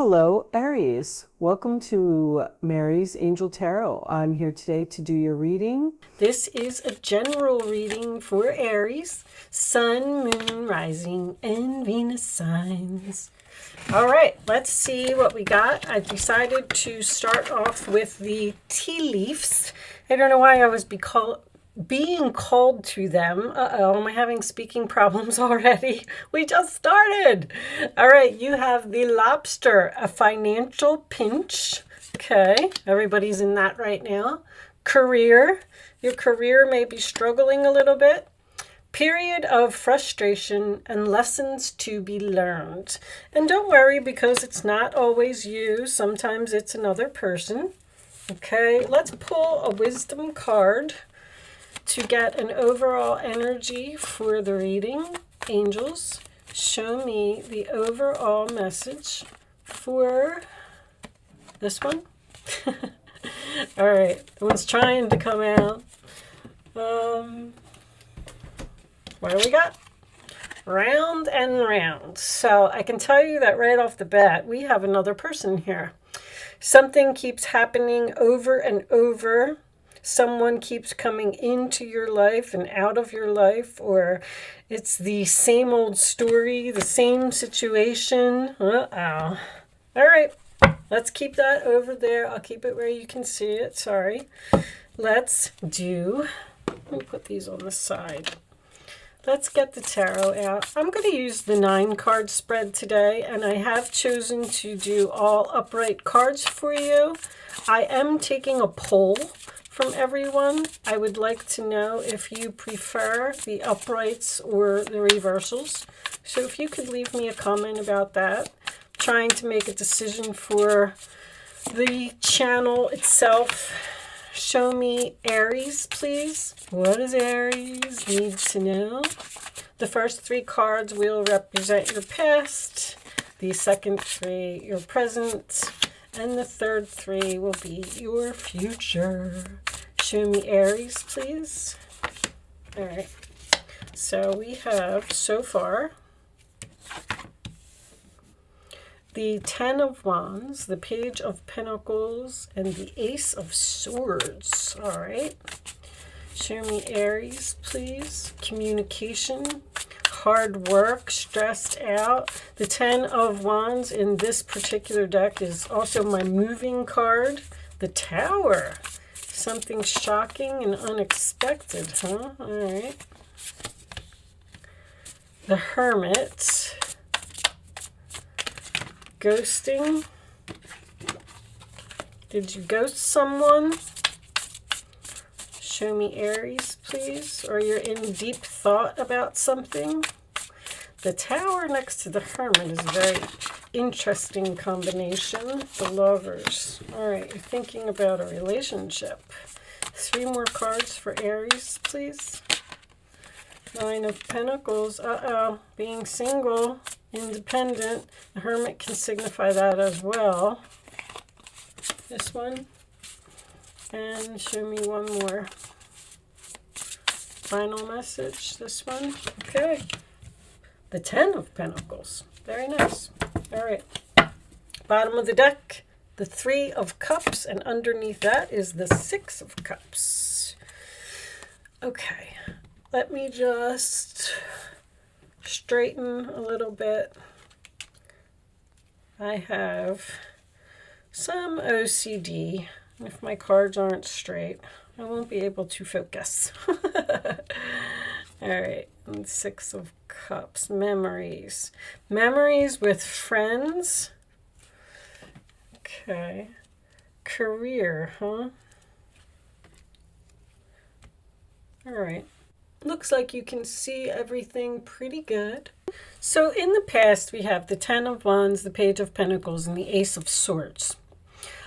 Hello, Aries. Welcome to Mary's Angel Tarot. I'm here today to do your reading. This is a general reading for Aries, Sun, Moon, Rising, and Venus signs. All right, let's see what we got. I decided to start off with the tea leaves. I don't know why I was being called to them. Am I having speaking problems already? We just started. All right, you have the lobster, a financial pinch. Okay, everybody's in that right now. Career, your career may be struggling a little bit. Period of frustration and lessons to be learned. And don't worry, because it's not always you. Sometimes it's another person. Okay, let's pull a wisdom card to get an overall energy for the reading. Angels, show me the overall message for this one. All right, the one's trying to come out. What do we got? Round and round. So I can tell you that right off the bat, we have another person here. Something keeps happening over and over. Someone keeps coming into your life and out of your life, or it's the same old story, the same situation. All right, let's keep that over there. I'll keep it where you can see it. Sorry. Let me put these on the side. Let's get the tarot out. I'm going to use the 9-card spread today, and I have chosen to do all upright cards for you. I am taking a poll from everyone. I would like to know if you prefer the uprights or the reversals. So if you could leave me a comment about that. I'm trying to make a decision for the channel itself. Show me Aries, please. What does Aries need to know? The first 3 cards will represent your past. The second 3, your present. And the third 3 will be your future. Show me Aries, please. All right. So we have, so far, the 10 of Wands, the Page of Pentacles, and the Ace of Swords. All right. Show me Aries, please. Communication, hard work, stressed out. The 10 of Wands in this particular deck is also my moving card. The Tower. Something shocking and unexpected, huh? All right. The Hermit. Ghosting. Did you ghost someone? Show me Aries, please. Or you're in deep thought about something. The Tower next to the Hermit is a very interesting combination. The Lovers. All right, you're thinking about a relationship. 3 more cards for Aries, please. 9 of Pentacles. Being single, independent. The Hermit can signify that as well. This one. And show me one more. Final message. This one. Okay. The 10 of Pentacles. Very nice. All right. Bottom of the deck, the 3 of Cups, and underneath that is the 6 of Cups. Okay. Let me just straighten a little bit. I have some OCD. If my cards aren't straight, I won't be able to focus. All right, and 6 of Cups, memories. Memories with friends. Okay. Career, huh? All right. Looks like you can see everything pretty good. So in the past, we have the 10 of Wands, the Page of Pentacles, and the Ace of Swords.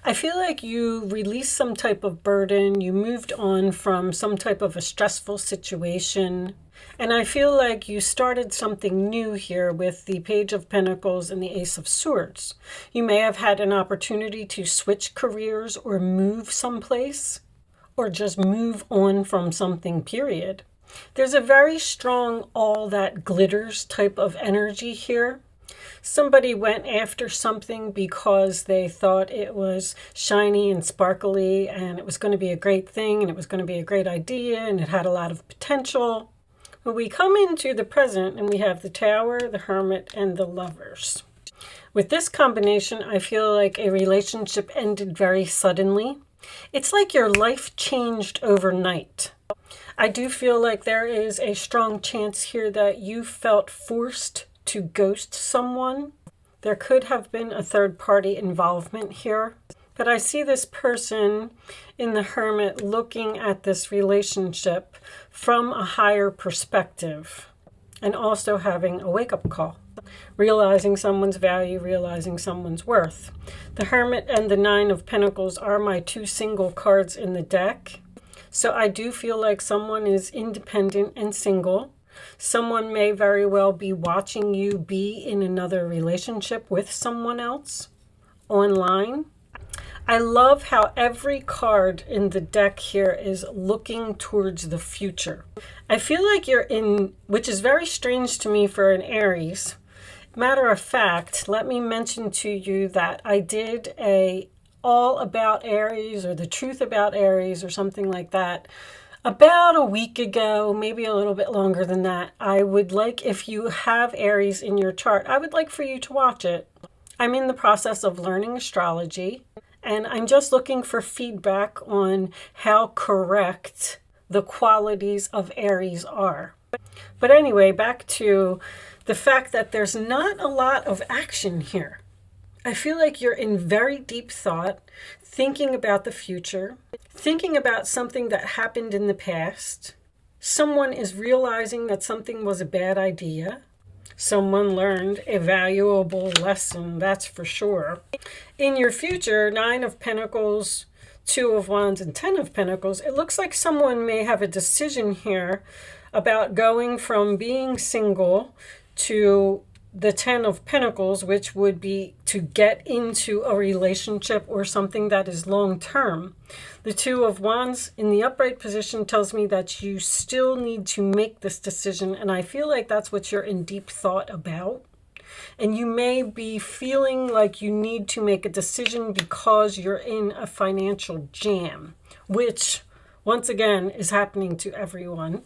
I feel like you released some type of burden. You moved on from some type of a stressful situation. And I feel like you started something new here with the Page of Pentacles and the Ace of Swords. You may have had an opportunity to switch careers or move someplace, or just move on from something, period. There's a very strong all that glitters type of energy here. Somebody went after something because they thought it was shiny and sparkly and it was going to be a great thing and it was going to be a great idea and it had a lot of potential. But we come into the present and we have the Tower, the Hermit, and the Lovers. With this combination, I feel like a relationship ended very suddenly. It's like your life changed overnight. I do feel like there is a strong chance here that you felt forced to ghost someone. There could have been a third-party involvement here. But I see this person in the Hermit looking at this relationship from a higher perspective and also having a wake-up call. Realizing someone's value, realizing someone's worth. The Hermit and the Nine of Pentacles are my two single cards in the deck. So I do feel like someone is independent and single. Someone may very well be watching you be in another relationship with someone else online. I love how every card in the deck here is looking towards the future. I feel like you're in, which is very strange to me for an Aries. Matter of fact, let me mention to you that I did a all about Aries or the truth about Aries or something like that about a week ago, maybe a little bit longer than that. I would like, if you have Aries in your chart, I would like for you to watch it. I'm in the process of learning astrology, and I'm just looking for feedback on how correct the qualities of Aries are. But anyway, back to the fact that there's not a lot of action here. I feel like you're in very deep thought, thinking about the future, thinking about something that happened in the past. Someone is realizing that something was a bad idea. Someone learned a valuable lesson, that's for sure. In your future, Nine of Pentacles, Two of Wands, and Ten of Pentacles, it looks like someone may have a decision here about going from being single to the Ten of Pentacles, which would be to get into a relationship or something that is long-term. The Two of Wands in the upright position tells me that you still need to make this decision, and I feel like that's what you're in deep thought about. And you may be feeling like you need to make a decision because you're in a financial jam, which, once again, is happening to everyone.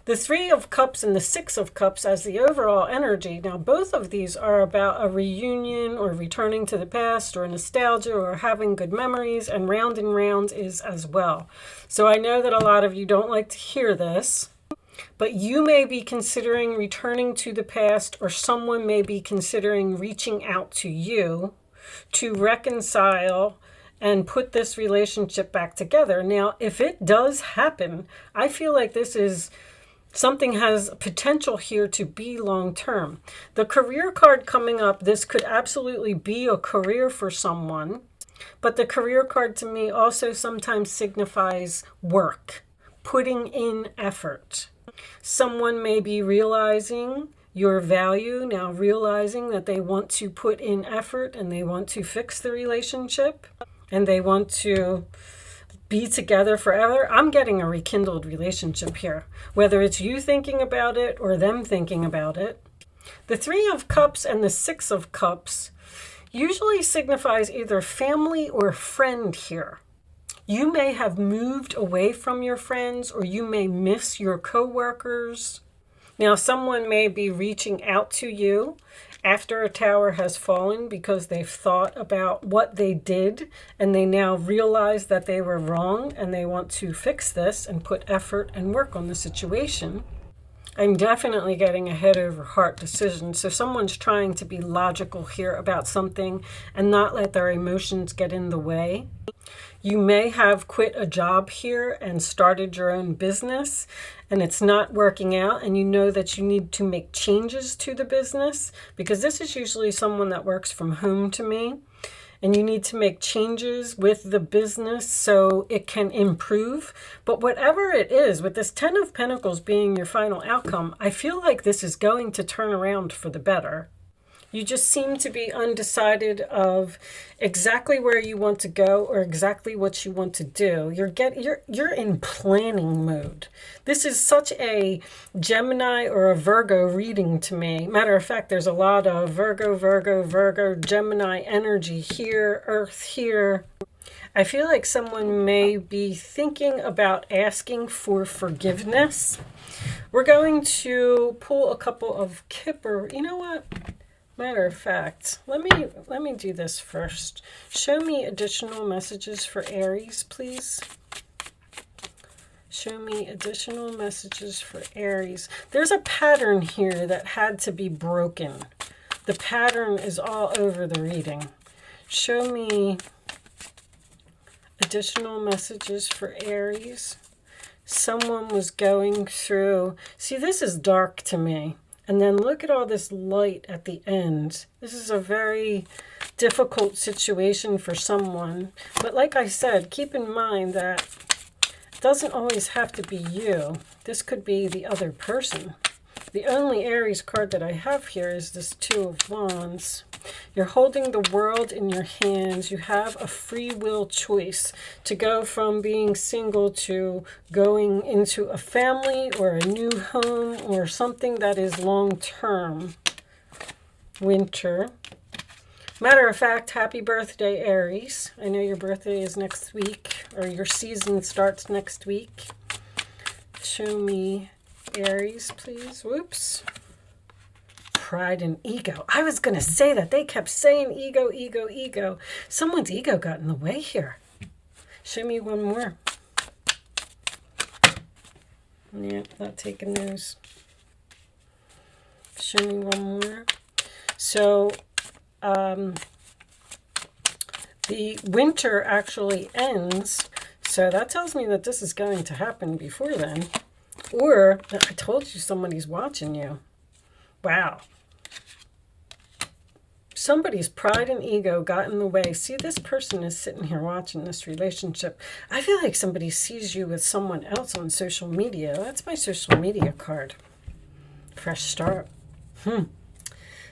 The Three of Cups and the Six of Cups as the overall energy. Now, both of these are about a reunion or returning to the past or nostalgia or having good memories, and Round and Round is as well. So I know that a lot of you don't like to hear this, but you may be considering returning to the past, or someone may be considering reaching out to you to reconcile and put this relationship back together. Now, if it does happen, I feel like this is something has potential here to be long-term. The career card coming up, this could absolutely be a career for someone, but the career card to me also sometimes signifies work, putting in effort. Someone may be realizing your value, now realizing that they want to put in effort and they want to fix the relationship and they want to be together forever. I'm getting a rekindled relationship here, whether it's you thinking about it or them thinking about it. The Three of Cups and the Six of Cups usually signifies either family or friend here. You may have moved away from your friends, or you may miss your coworkers. Now, someone may be reaching out to you after a tower has fallen because they've thought about what they did and they now realize that they were wrong and they want to fix this and put effort and work on the situation. I'm definitely getting a head over heart decision. So someone's trying to be logical here about something and not let their emotions get in the way. You may have quit a job here and started your own business and it's not working out, and you know that you need to make changes to the business, because this is usually someone that works from home to me, and you need to make changes with the business so it can improve. But whatever it is, with this Ten of Pentacles being your final outcome, I feel like this is going to turn around for the better. You just seem to be undecided of exactly where you want to go or exactly what you want to do. You're in planning mode. This is such a Gemini or a Virgo reading to me. Matter of fact, there's a lot of Virgo, Gemini energy here, Earth here. I feel like someone may be thinking about asking for forgiveness. We're going to pull a couple of Kipper. You know what? Matter of fact, let me do this first. Show me additional messages for Aries, please. Show me additional messages for Aries. There's a pattern here that had to be broken. The pattern is all over the reading. Show me additional messages for Aries. Someone was going through, see, this is dark to me. And then look at all this light at the end. This is a very difficult situation for someone. But like I said, keep in mind that it doesn't always have to be you. This could be the other person. The only Aries card that I have here is this Two of Wands. You're holding the world in your hands. You have a free will choice to go from being single to going into a family or a new home or something that is long-term. Winter. Matter of fact, happy birthday, Aries. I know your birthday is next week, or your season starts next week. Show me Aries, please. Whoops. Pride and ego. I was going to say that. They kept saying ego, ego, ego. Someone's ego got in the way here. Show me one more. Yeah, not taking those. Show me one more. So, the winter actually ends. So that tells me that this is going to happen before then. Or, I told you somebody's watching you. Wow. Somebody's pride and ego got in the way. See, this person is sitting here watching this relationship. I feel like somebody sees you with someone else on social media. That's my social media card. Fresh start.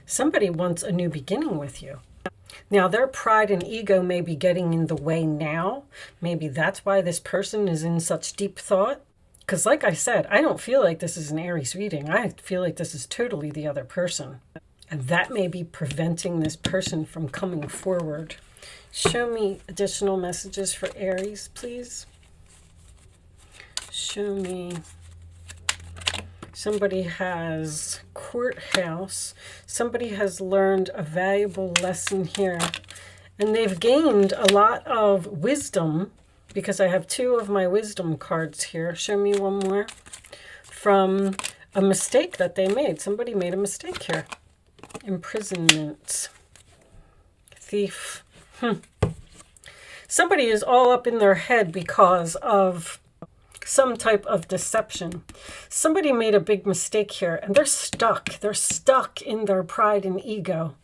Somebody wants a new beginning with you. Now, their pride and ego may be getting in the way now. Maybe that's why this person is in such deep thought. Because like I said, I don't feel like this is an Aries reading. I feel like this is totally the other person. And that may be preventing this person from coming forward. Show me additional messages for Aries, please. Show me. Somebody has courthouse. Somebody has learned a valuable lesson here. And they've gained a lot of wisdom, because I have two of my wisdom cards here. Show me one more. From a mistake that they made. Somebody made a mistake here. Imprisonment. Thief. Somebody is all up in their head because of some type of deception. Somebody made a big mistake here, and they're stuck. They're stuck in their pride and ego.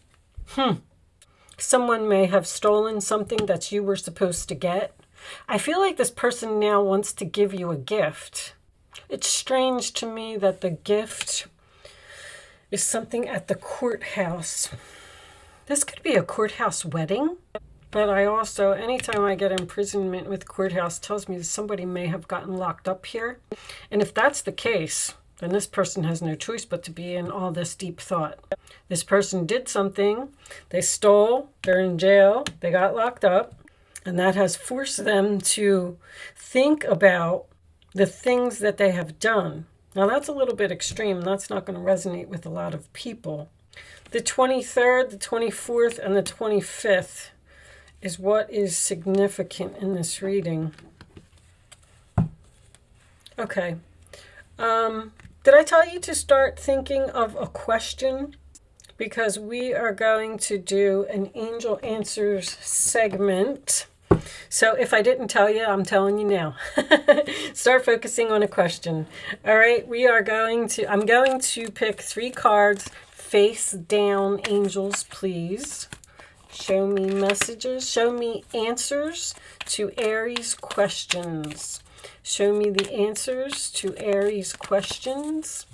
Someone may have stolen something that you were supposed to get. I feel like this person now wants to give you a gift. It's strange to me that the gift is something at the courthouse. This could be a courthouse wedding. But I also, anytime I get imprisonment with courthouse, tells me that somebody may have gotten locked up here. And if that's the case, then this person has no choice but to be in all this deep thought. This person did something. They stole. They're in jail. They got locked up. And that has forced them to think about the things that they have done. Now, that's a little bit extreme. That's not going to resonate with a lot of people. The 23rd, the 24th, and the 25th is what is significant in this reading. Okay. Did I tell you to start thinking of a question? Because we are going to do an Angel Answers segment. So if I didn't tell you, I'm telling you now. Start focusing on a question. All right, I'm going to pick 3 cards. Face down, angels, please. Show me messages. Show me answers to Aries questions. Show me the answers to Aries questions.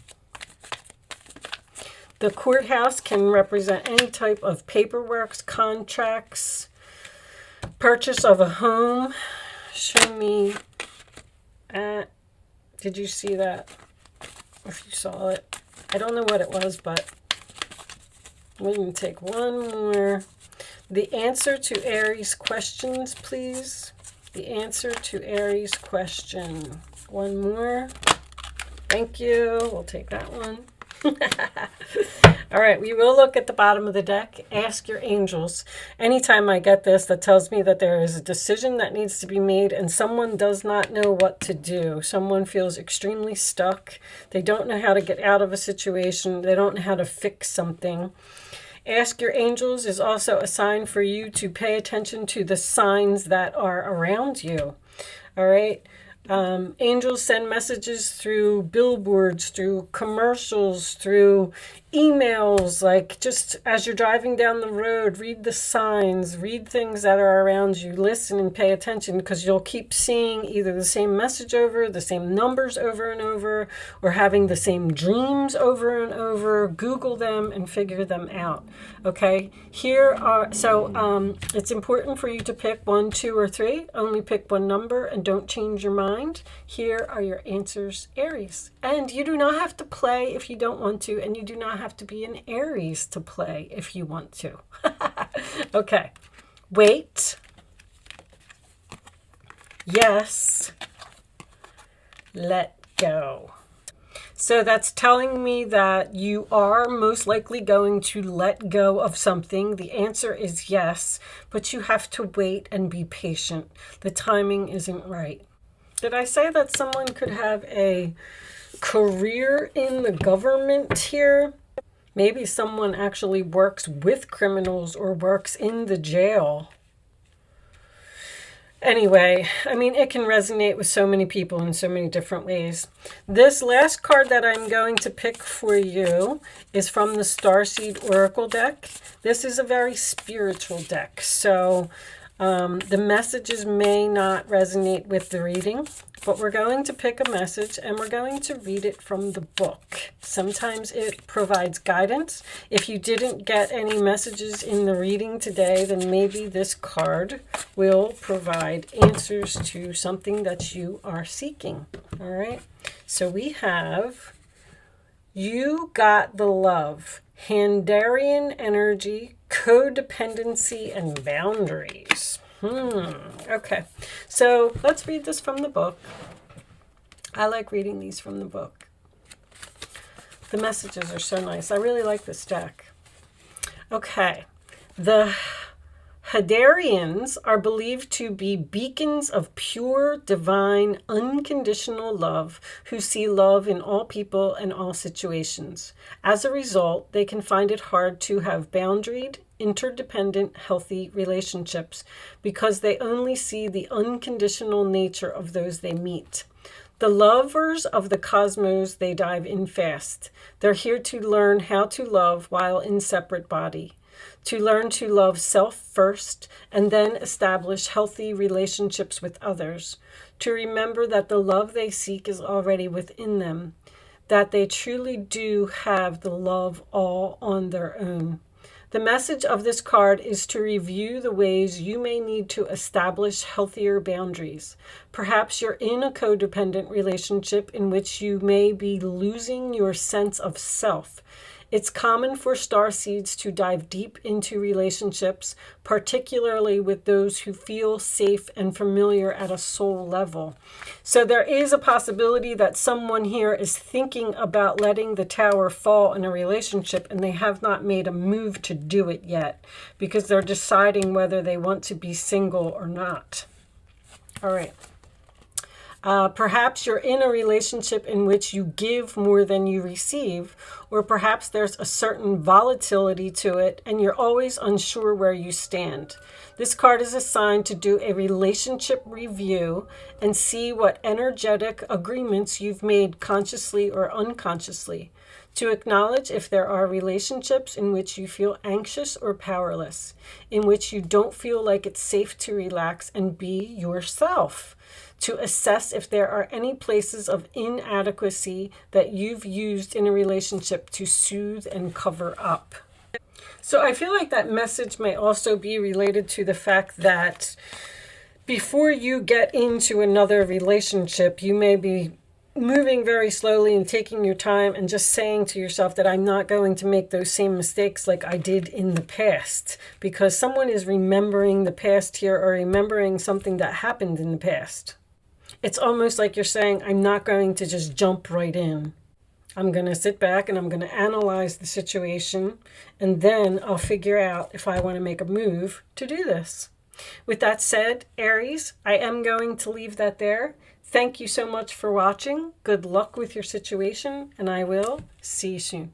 The courthouse can represent any type of paperwork, contracts, purchase of a home. Show me. Did you see that? If you saw it. I don't know what it was, but we're going to take one more. The answer to Aries questions, please. The answer to Aries question. One more. Thank you. We'll take that one. All right, we will look at the bottom of the deck. Ask your angels. Anytime I get this, that tells me that there is a decision that needs to be made and someone does not know what to do. Someone feels extremely stuck. They don't know how to get out of a situation. They don't know how to fix something. Ask your angels is also a sign for you to pay attention to the signs that are around you. All right. Angels send messages through billboards, through commercials, through emails. Like, just as you're driving down the road, read the signs, read things that are around you, listen and pay attention, because you'll keep seeing either the same message over, the same numbers over and over, or having the same dreams over and over. Google them and figure them out. Okay, it's important for you to pick 1, 2, or 3. Only pick one number and don't change your mind. Here are your answers, Aries. And you do not have to play if you don't want to, and you do not have to be an Aries to play if you want to. Okay. Wait. Yes. Let go. So that's telling me that you are most likely going to let go of something. The answer is yes, but you have to wait and be patient. The timing isn't right. Did I say that someone could have a career in the government here? Maybe someone actually works with criminals or works in the jail. Anyway, I mean, it can resonate with so many people in so many different ways. This last card that I'm going to pick for you is from the Starseed Oracle deck. This is a very spiritual deck, so the messages may not resonate with the reading, but we're going to pick a message and we're going to read it from the book. Sometimes it provides guidance. If you didn't get any messages in the reading today, then maybe this card will provide answers to something that you are seeking. All right. So we have, you got the love, Handarian energy, codependency, and boundaries. Okay, so let's read this from the book. I like reading these from the book. The messages are so nice. I really like this deck. Okay, the Hadarians are believed to be beacons of pure, divine, unconditional love who see love in all people and all situations. As a result, they can find it hard to have boundaried, interdependent, healthy relationships because they only see the unconditional nature of those they meet. The lovers of the cosmos, they dive in fast. They're here to learn how to love while in separate body. To learn to love self first and then establish healthy relationships with others. To remember that the love they seek is already within them. That they truly do have the love all on their own. The message of this card is to review the ways you may need to establish healthier boundaries. Perhaps you're in a codependent relationship in which you may be losing your sense of self. It's common for starseeds to dive deep into relationships, particularly with those who feel safe and familiar at a soul level. So there is a possibility that someone here is thinking about letting the tower fall in a relationship and they have not made a move to do it yet because they're deciding whether they want to be single or not. All right. Perhaps you're in a relationship in which you give more than you receive, or perhaps there's a certain volatility to it and you're always unsure where you stand. This card is assigned to do a relationship review and see what energetic agreements you've made consciously or unconsciously. To acknowledge if there are relationships in which you feel anxious or powerless, in which you don't feel like it's safe to relax and be yourself. To assess if there are any places of inadequacy that you've used in a relationship to soothe and cover up. So I feel like that message may also be related to the fact that before you get into another relationship, you may be moving very slowly and taking your time and just saying to yourself that I'm not going to make those same mistakes like I did in the past, because someone is remembering the past here or remembering something that happened in the past. It's almost like you're saying, I'm not going to just jump right in. I'm going to sit back and I'm going to analyze the situation, and then I'll figure out if I want to make a move to do this. With that said, Aries, I am going to leave that there. Thank you so much for watching. Good luck with your situation, and I will see you soon.